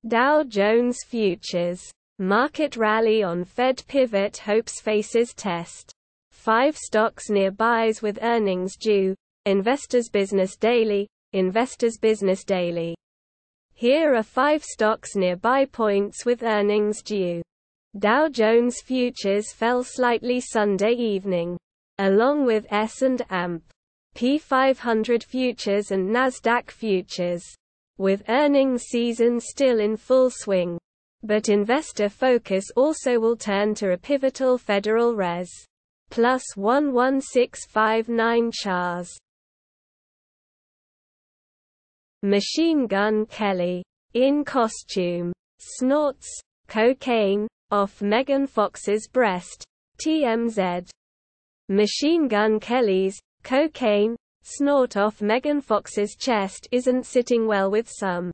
Dow Jones Futures. Market rally on Fed pivot hopes faces test. 5 stocks near buys with earnings due. Investors Business Daily. Investors Business Daily. Here are 5 stocks near buy points with earnings due. Dow Jones Futures fell slightly Sunday evening, along with S&P 500 futures and Nasdaq futures, with earnings season still in full swing. But investor focus also will turn to a pivotal Federal Res. Plus 11659 CHARS. Machine Gun Kelly. In costume. Snorts cocaine off Megan Fox's breast. TMZ. Machine Gun Kelly's cocaine snort off Megan Fox's chest isn't sitting well with some,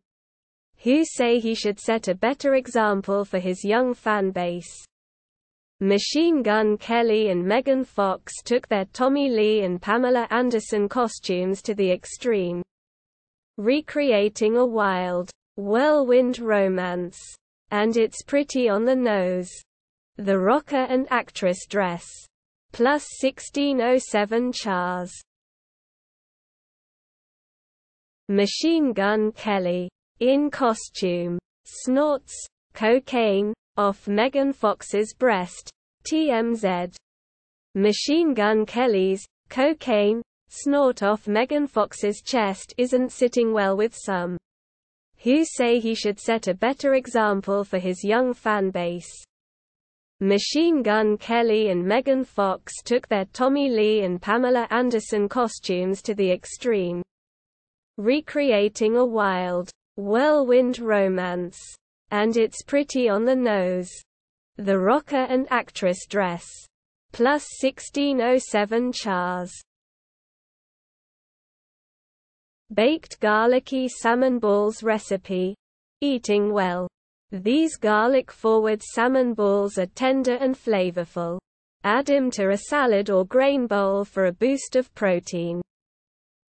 who say he should set a better example for his young fan base. Machine Gun Kelly and Megan Fox took their Tommy Lee and Pamela Anderson costumes to the extreme, recreating a wild, whirlwind romance. And it's pretty on the nose. The rocker and actress dress. Plus 1607 CHARS. Machine Gun Kelly. In costume. Snorts cocaine off Megan Fox's breast. TMZ. Machine Gun Kelly's cocaine snort off Megan Fox's chest isn't sitting well with some, who say he should set a better example for his young fan base. Machine Gun Kelly and Megan Fox took their Tommy Lee and Pamela Anderson costumes to the extreme, recreating a wild, whirlwind romance. And it's pretty on the nose. The rocker and actress dress. Plus 1607 CHARS. Baked garlicky salmon balls recipe. Eating well. These garlic-forward salmon balls are tender and flavorful. Add them to a salad or grain bowl for a boost of protein.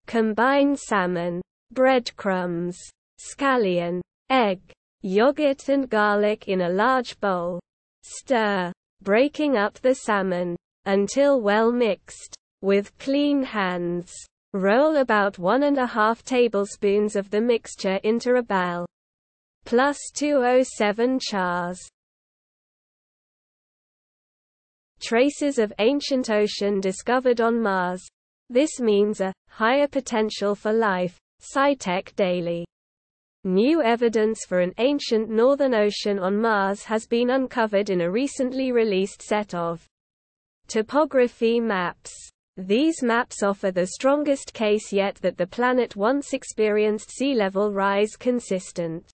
Combine salmon, breadcrumbs, scallion, egg, yogurt and garlic in a large bowl. Stir, breaking up the salmon, until well mixed. With clean hands. Roll about 1½ tablespoons of the mixture into a bowl. Plus 207 CHARS. Traces of ancient ocean discovered on Mars. This means a higher potential for life. SciTech Daily. New evidence for an ancient northern ocean on Mars has been uncovered in a recently released set of topography maps. These maps offer the strongest case yet that the planet once experienced sea level rise consistent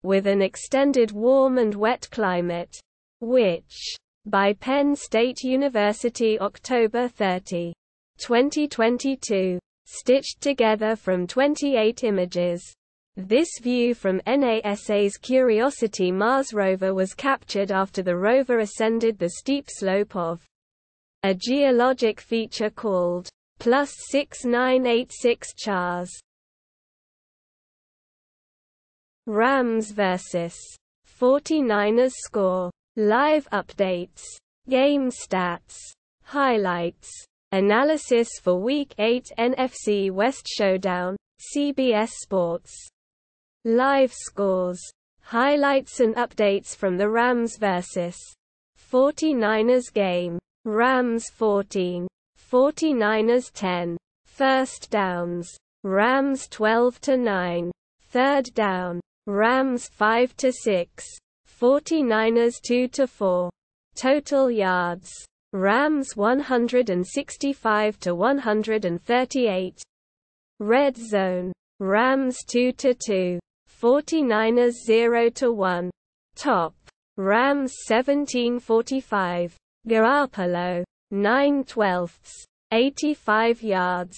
with an extended warm and wet climate. Which, by Penn State University, October 30, 2022, stitched together from 28 images. This view from NASA's Curiosity Mars rover was captured after the rover ascended the steep slope of a geologic feature called plus 6986 CHARS. Rams vs. 49ers score. Live updates. Game stats. Highlights. Analysis for Week 8 NFC West Showdown. CBS Sports. Live scores. Highlights and updates from the Rams vs. 49ers game. Rams 14. 49ers 10. First downs. Rams 12-9. Third down. Rams 5-6. 49ers 2-4. Total yards. Rams 165-138. Red zone. Rams 2-2. 49ers 0-1. Top. Rams 17-45. Garoppolo. 9/12. 85 yards.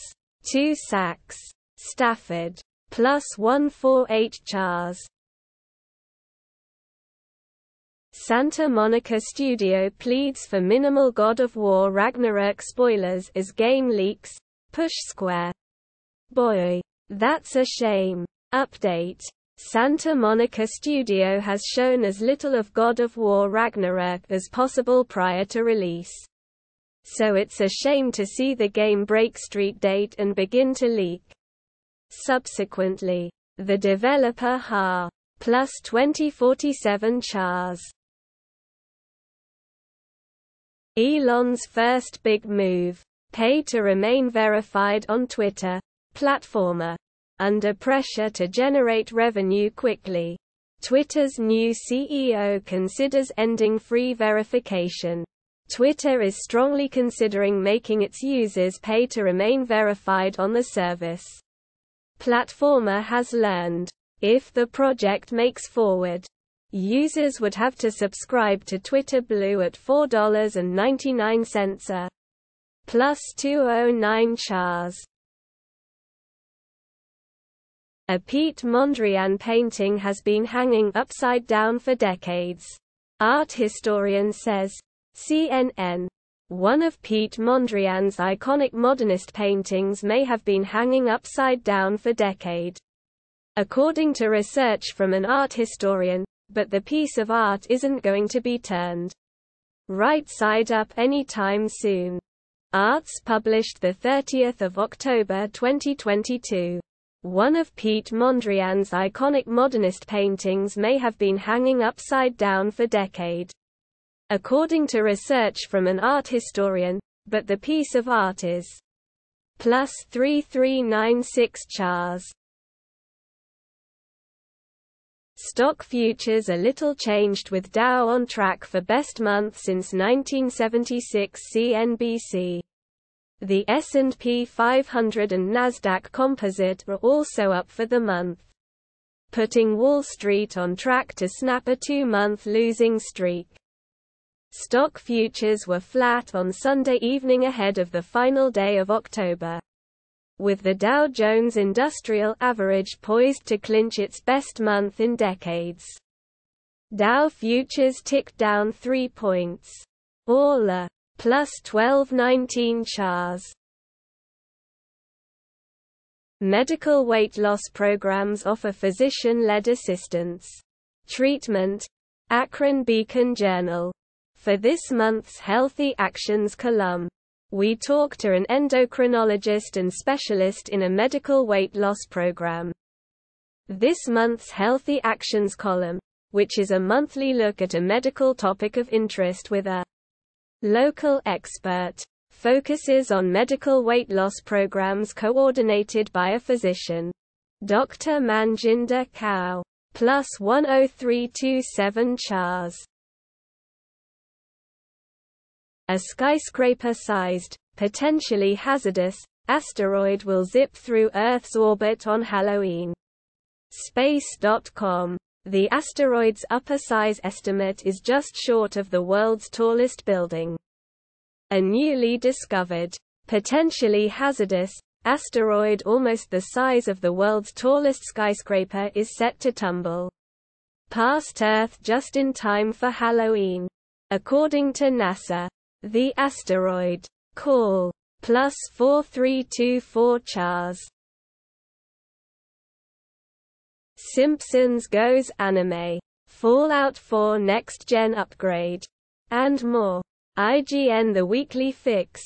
2 sacks. Stafford. Plus 148 CHARS. Santa Monica studio pleads for minimal God of War Ragnarok spoilers as game leaks. Push Square. Boy. That's a shame. Update. Santa Monica Studio has shown as little of God of War Ragnarok as possible prior to release. So it's a shame to see the game break street date and begin to leak. Subsequently, the developer Ha! Plus 2047 Chars. Elon's first big move. Pay to remain verified on Twitter. Platformer. Under pressure to generate revenue quickly. Twitter's new CEO considers ending free verification. Twitter is strongly considering making its users pay to remain verified on the service. Platformer has learned, if the project makes forward, users would have to subscribe to Twitter Blue at $4.99 a plus 209 Chars. A Pete Mondrian painting has been hanging upside down for decades. Art historian says. CNN. One of Pete Mondrian's iconic modernist paintings may have been hanging upside down for decades. According to research from an art historian, but the piece of art isn't going to be turned right side up anytime soon. Arts published 30 October 2022. One of Pete Mondrian's iconic modernist paintings may have been hanging upside down for decades. According to research from an art historian, but the piece of art is plus 3396 Chars. Stock futures a little changed with Dow on track for best month since 1976 CNBC. The S&P 500 and Nasdaq Composite are also up for the month, putting Wall Street on track to snap a 2-month losing streak. Stock futures were flat on Sunday evening ahead of the final day of October, with the Dow Jones Industrial Average poised to clinch its best month in decades. Dow futures ticked down 3 points, all a plus 1219 Chars. Medical weight loss programs offer physician-led assistance. Treatment. Akron Beacon Journal. For this month's Healthy Actions column, we talk to an endocrinologist and specialist in a medical weight loss program. This month's Healthy Actions column, which is a monthly look at a medical topic of interest with a local expert, focuses on medical weight loss programs coordinated by a physician. Dr. Manjinder Kaur. Plus 10327 Chars. A skyscraper-sized, potentially hazardous, asteroid will zip through Earth's orbit on Halloween. Space.com. The asteroid's upper size estimate is just short of the world's tallest building. A newly discovered, potentially hazardous, asteroid almost the size of the world's tallest skyscraper is set to tumble past Earth just in time for Halloween. According to NASA, the asteroid call plus 4324 Chars. Simpsons goes anime. Fallout 4 next-gen upgrade. And more. IGN The Weekly Fix.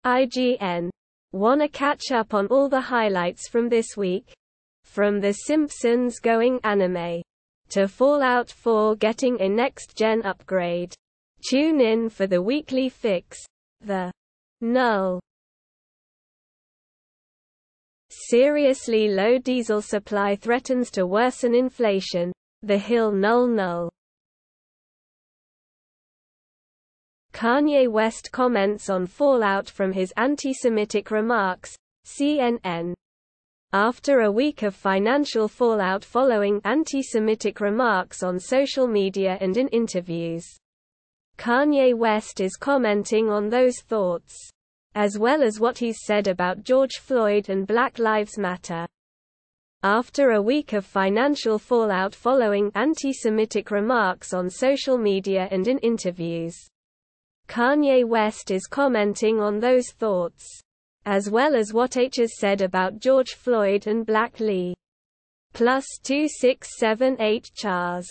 IGN. Wanna catch up on all the highlights from this week? From The Simpsons going anime to Fallout 4 getting a next-gen upgrade. Tune in for The Weekly Fix. The null. Seriously low diesel supply threatens to worsen inflation. The Hill null. Kanye West comments on fallout from his anti-Semitic remarks. CNN. After a week of financial fallout following anti-Semitic remarks on social media and in interviews, Kanye West is commenting on those thoughts, as well as what he's said about George Floyd and Black Lives Matter. After a week of financial fallout following anti-Semitic remarks on social media and in interviews, Kanye West is commenting on those thoughts, as well as what H has said about George Floyd and Black Lives +2678 Chars.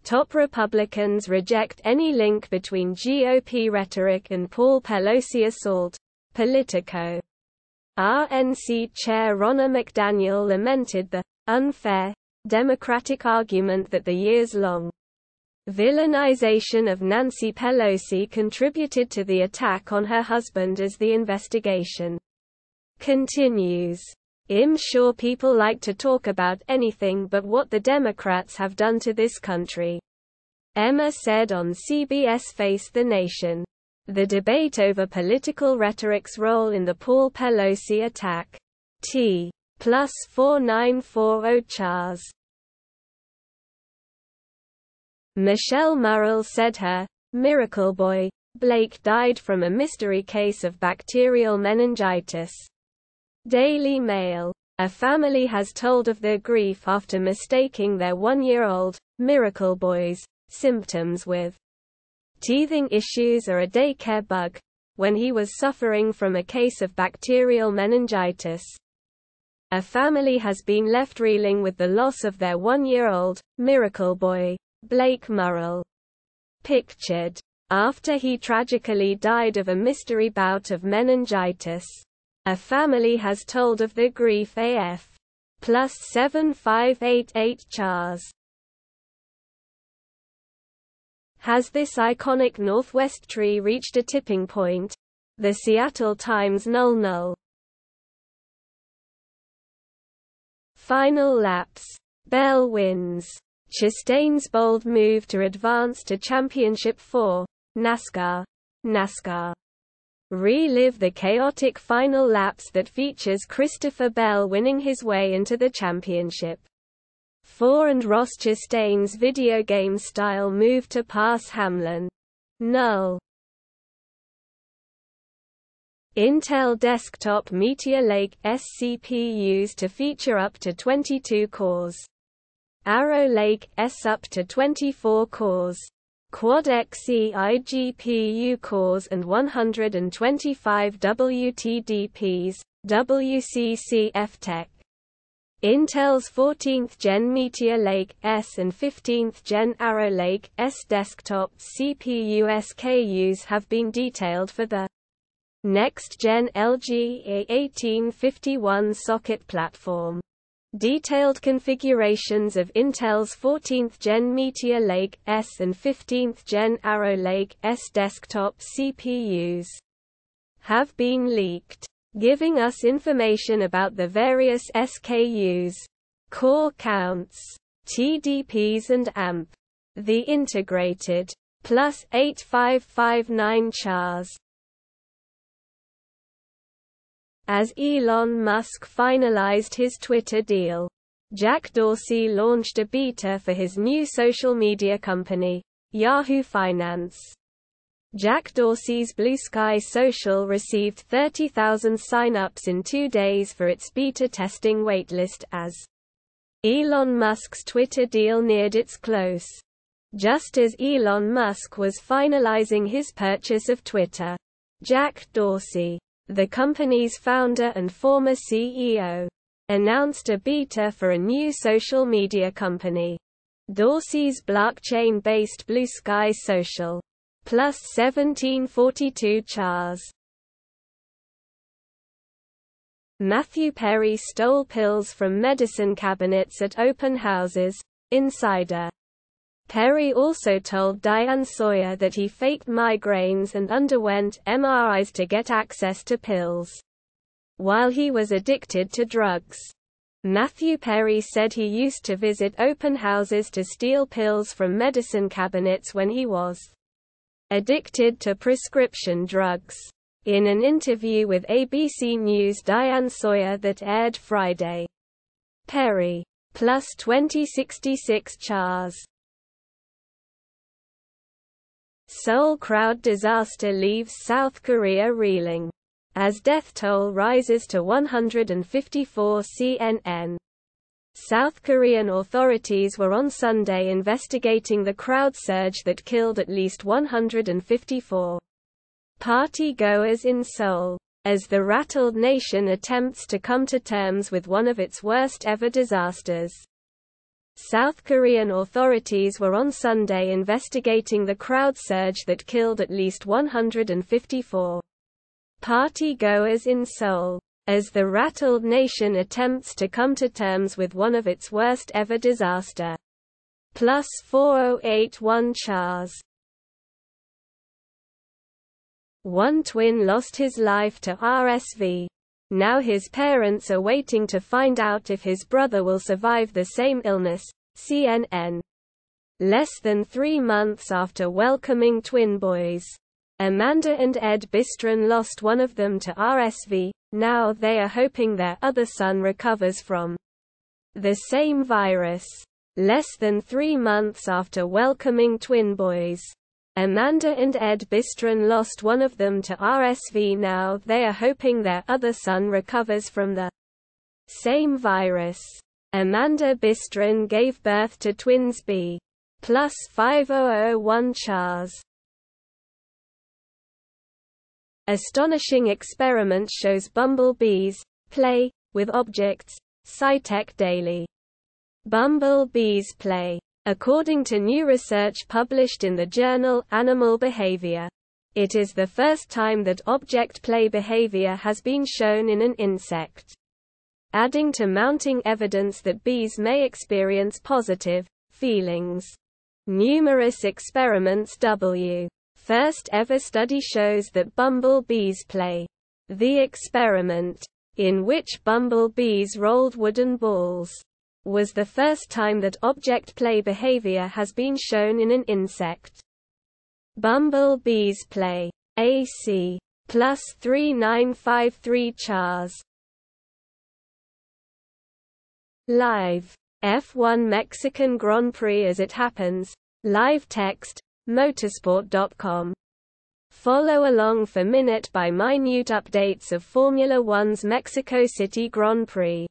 Top Republicans reject any link between GOP rhetoric and Paul Pelosi assault. Politico. RNC Chair Ronna McDaniel lamented the unfair Democratic argument that the years-long villainization of Nancy Pelosi contributed to the attack on her husband as the investigation continues. "I'm sure people like to talk about anything but what the Democrats have done to this country," Emma said on CBS Face the Nation. The debate over political rhetoric's role in the Paul Pelosi attack. T+4940 Chars. Michelle Murrell said her miracle boy, Blake, died from a mystery case of bacterial meningitis. Daily Mail. A family has told of their grief after mistaking their one-year-old miracle boy's symptoms with teething issues or a daycare bug, when he was suffering from a case of bacterial meningitis. A family has been left reeling with the loss of their one-year-old miracle boy, Blake Murrell. Pictured. After he tragically died of a mystery bout of meningitis. A family has told of their grief AF. +7588 Chars. Has this iconic Northwest tree reached a tipping point? The Seattle Times null. Final laps. Bell wins. Chastain's bold move to advance to Championship 4. NASCAR. Relive the chaotic final laps that features Christopher Bell winning his way into the championship 4 and Ross Chastain's video game-style move to pass Hamlin. Null. Intel desktop Meteor Lake SCPUs to feature up to 22 cores. Arrow Lake S up to 24 cores. Quad Xe iGPU cores and 125 WTDPs, WCCF Tech. Intel's 14th Gen Meteor Lake S and 15th Gen Arrow Lake S desktop CPU SKUs have been detailed for the next-gen LG A1851 socket platform. Detailed configurations of Intel's 14th Gen Meteor Lake S and 15th Gen Arrow Lake S desktop CPUs have been leaked, giving us information about the various SKUs, core counts, TDPs and AMP. The integrated +8559 Chars. As Elon Musk finalized his Twitter deal, Jack Dorsey launched a beta for his new social media company, Yahoo Finance. Jack Dorsey's Blue Sky Social received 30,000 sign-ups in 2 days for its beta testing waitlist as Elon Musk's Twitter deal neared its close. Just as Elon Musk was finalizing his purchase of Twitter, Jack Dorsey, the company's founder and former CEO, announced a beta for a new social media company. Dorsey's blockchain-based Blue Sky Social. +1742 Chars. Matthew Perry stole pills from medicine cabinets at open houses. Insider. Perry also told Diane Sawyer that he faked migraines and underwent MRIs to get access to pills while he was addicted to drugs. Matthew Perry said he used to visit open houses to steal pills from medicine cabinets when he was addicted to prescription drugs. In an interview with ABC News' Diane Sawyer that aired Friday, Perry +2066 Chars. Seoul crowd disaster leaves South Korea reeling as death toll rises to 154. CNN. South Korean authorities were on Sunday investigating the crowd surge that killed at least 154 party-goers in Seoul. as the rattled nation attempts to come to terms with one of its worst-ever disasters. South Korean authorities were on Sunday investigating the crowd surge that killed at least 154 party-goers in Seoul, as the rattled nation attempts to come to terms with one of its worst-ever disaster. Plus 4081 Chars. One twin lost his life to RSV. Now his parents are waiting to find out if his brother will survive the same illness. CNN. Less than 3 months after welcoming twin boys, Amanda and Ed Bistron lost one of them to RSV. Now they are hoping their other son recovers from the same virus. Less than 3 months after welcoming twin boys, Amanda and Ed Bistron lost one of them to RSV. Now they are hoping their other son recovers from the same virus. Amanda Bistron gave birth to twins B. Plus 5001 Chars. Astonishing experiment shows bumblebees play with objects. SciTech Daily. Bumblebees play. According to new research published in the journal Animal Behavior, it is the first time that object play behavior has been shown in an insect, adding to mounting evidence that bees may experience positive feelings. Numerous experiments first ever study shows that bumblebees play. The experiment, in which bumblebees rolled wooden balls, was the first time that object play behavior has been shown in an insect. Bumblebees play. AC. Plus 3953 Chars. Live. F1 Mexican Grand Prix as it happens. Live text. Motorsport.com. Follow along for minute-by-minute updates of Formula One's Mexico City Grand Prix.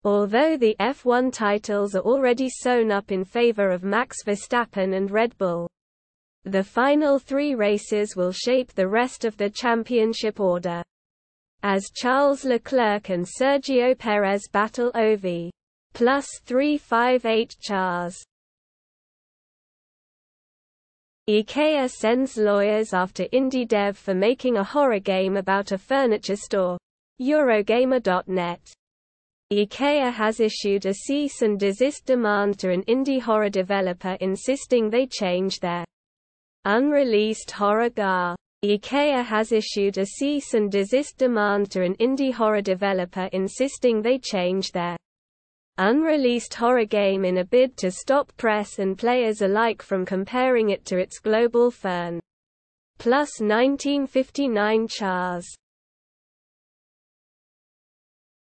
Although the F1 titles are already sewn up in favor of Max Verstappen and Red Bull, the final 3 races will shape the rest of the championship order, as Charles Leclerc and Sergio Perez battle OV. Plus 358 Chars. IKEA sends lawyers after indie dev for making a horror game about a furniture store. Eurogamer.net. IKEA has issued a cease and desist demand to an indie horror developer insisting they change their unreleased horror game. IKEA has issued a cease and desist demand to an indie horror developer insisting they change their unreleased horror game in a bid to stop press and players alike from comparing it to its global firm. Plus 1959 Chars.